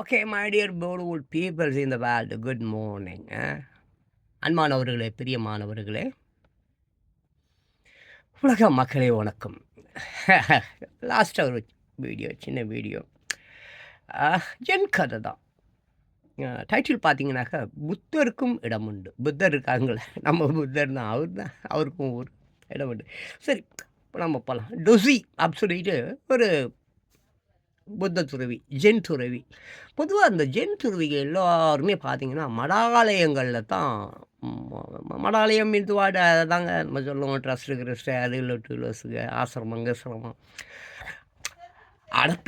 Okay, my dear beautiful peoples in the world, good morning. அன்பானவர்களே, பிரியமானவர்களே, உலக மக்களே வணக்கம். லாஸ்ட்டாக ஒரு சின்ன வீடியோ என் கதை தான். டைட்டில் பார்த்தீங்கன்னாக்கா, புத்தருக்கும் இடம் உண்டு. புத்தர் இருக்காங்களே, நம்ம புத்தர் தான், அவருக்கும் ஒரு இடம் உண்டு. சரி, இப்போ நம்ம போகலாம். டொசி அப்படி சொல்லிட்டு ஒரு புத்த துறவி, ஜென் துறவி. பொதுவாக அந்த ஜென் துறவிகள் எல்லாருமே பார்த்தீங்கன்னா, மடாலயங்களில் தான் மடாலயம் மீன்ஸ் வாட தாங்க நம்ம சொல்லுவோம். ட்ரஸ்ட்டு கிரஸ்ட்டு அது இல்லை டூலர்ஸுங்க ஆசிரமம் கிசிரமம்.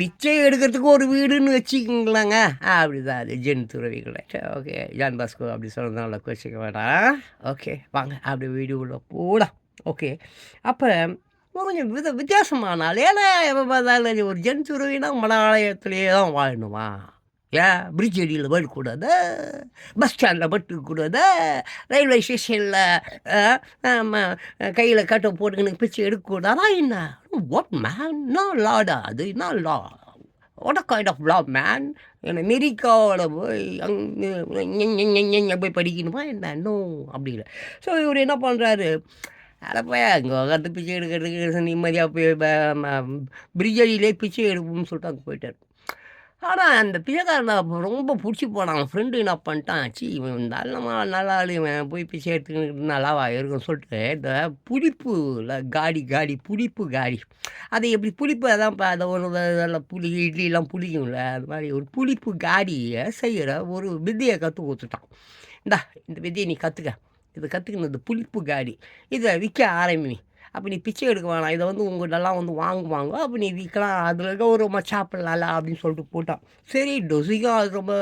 பிச்சை எடுக்கிறதுக்கு ஒரு வீடுன்னு வச்சுக்கிங்களாங்க. அப்படிதான் அது ஜென் துறவிகளை. ஓகே, ஜான் பாஸ்கோ அப்படி சொல்கிறதுனால வச்சுக்க வேண்டாம். ஓகே, வாங்க அப்படி வீடியோவில் போகலாம். ஓகே, அப்போ கொஞ்சம் வித்தியாசமான ஆள். ஏன்னா எப்போ பார்த்தாலும் ஒரு ஜென் துறவினா மடாலயத்திலேயே தான் வாழணுமா? ஏன் பிரிட்ஜ் அடியில் படுக்கக்கூடாது, பஸ் ஸ்டாண்டில் படுக்கக்கூடாது, ரயில்வே ஸ்டேஷனில் கையில் கட்டை போட்டுக்கின்னு பிச்சை எடுக்கக்கூடாதா என்ன? What man? நான் லாடா அது? நான் law what kind of law man? என்ன அமெரிக்காவோட போய் அங்கே போய் படிக்கணுமா என்ன? இன்னும் அப்படி இல்லை. ஸோ இவர் என்ன பண்ணுறாரு, அடப்பா அங்கே உட்காந்து பிச்சை எடுக்கிறதுக்கு நிம்மதியாக போய் பிரிட்ஜ் அடியிலே பிச்சை எடுப்போம்னு சொல்லிட்டு அங்கே போயிட்டார். ஆனால் அந்த பிச்சைக்காரனை ரொம்ப பிடிச்சி போனான். ஃப்ரெண்டு என்ன பண்ணிட்டான், சி இவன் நல்லா ஆள், இவன் போய் பிச்சை எடுத்துக்கிட்டு நல்லாவா இருக்குன்னு சொல்லிட்டு இந்த புளிப்புல புளிப்பு காடி அதை எப்படி புளிப்பு அதான் இப்போ அதை ஒரு இதெல்லாம் புளி இட்லிலாம் புளிக்கும்ல, அது மாதிரி ஒரு புளிப்பு காடியை செய்கிற ஒரு வித்தையை கற்றுக் கொடுத்துட்டான். இந்த வித்தையை நீ கற்றுக்க, இதை கற்றுக்கினது புளிப்பு காடி, இதை விற்க ஆரம்பி. அப்போ நீ பிச்சை எடுக்க வேணாம், இதை வந்து உங்கள்கிட்டலாம் வந்து வாங்குவாங்க, அப்போ நீ விற்கலாம், அதில் இருக்க ஒரு சாப்பிட்லாம்ல அப்படின்னு சொல்லிட்டு போட்டான். சரி, டொசிக்கும் அது ரொம்ப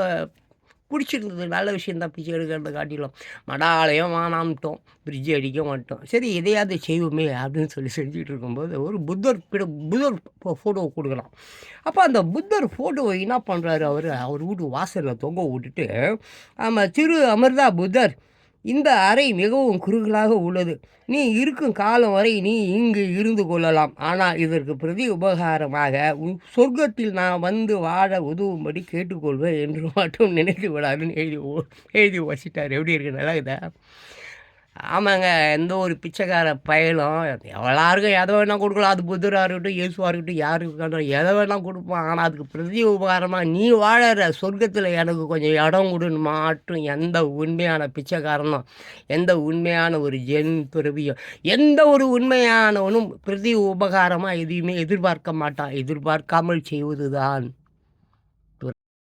பிடிச்சிருந்தது, நல்ல விஷயந்தான் பிச்சை எடுக்கிறத காட்டிலும். மடாலயம் வானாம்ட்டோம், பிரிட்ஜு அடிக்க மாட்டோம். சரி, எதையாவது செய்வோமே அப்படின்னு சொல்லி செஞ்சுட்டு இருக்கும்போது ஒரு புத்தர் ஃபோட்டோ கொடுக்கலாம். அப்போ அந்த புத்தர் ஃபோட்டோவை என்ன பண்ணுறாரு, அவர் வீட்டு வாசலில் தொங்க விட்டுட்டு, ஆமாம், திரு அமர்தா புத்தர், இந்த அறை மிகவும் குறுகலாக உள்ளது. நீ இருக்கும் காலம் வரை நீ இங்கு இருந்து கொள்ளலாம். ஆனால் இதற்கு பிரதி உபகாரமாக சொர்க்கத்தில் நான் வந்து வாழ உதவும்படி கேட்டுக்கொள்வேன் என்று மட்டும் நினைத்து விடாதுன்னு எழுதி வச்சிட்டார். எப்படி இருக்கு, நல்லா இதா? ஆமாங்க, எந்த ஒரு பிச்சைக்கார பயலும் எல்லாருக்கும் எதை வேணால் கொடுக்கலாம். அது புத்தராக இருக்கட்டும், இயேசுவாக இருக்கட்டும், யாருக்கு இருக்கட்டும், எதை வேணால் கொடுப்பான். ஆனால் அதுக்கு பிரதி உபகாரமாக நீ வாழற சொர்க்கத்தில் எனக்கு கொஞ்சம் இடம் கொடுன்னு மாட்டும் எந்த உண்மையான பிச்சைக்காரனும், எந்த உண்மையான ஒரு ஜென் துறவியும், எந்த ஒரு உண்மையானவனும் பிரதி உபகாரமாக எதையுமே எதிர்பார்க்க மாட்டான். எதிர்பார்க்காமல் செய்வது தான்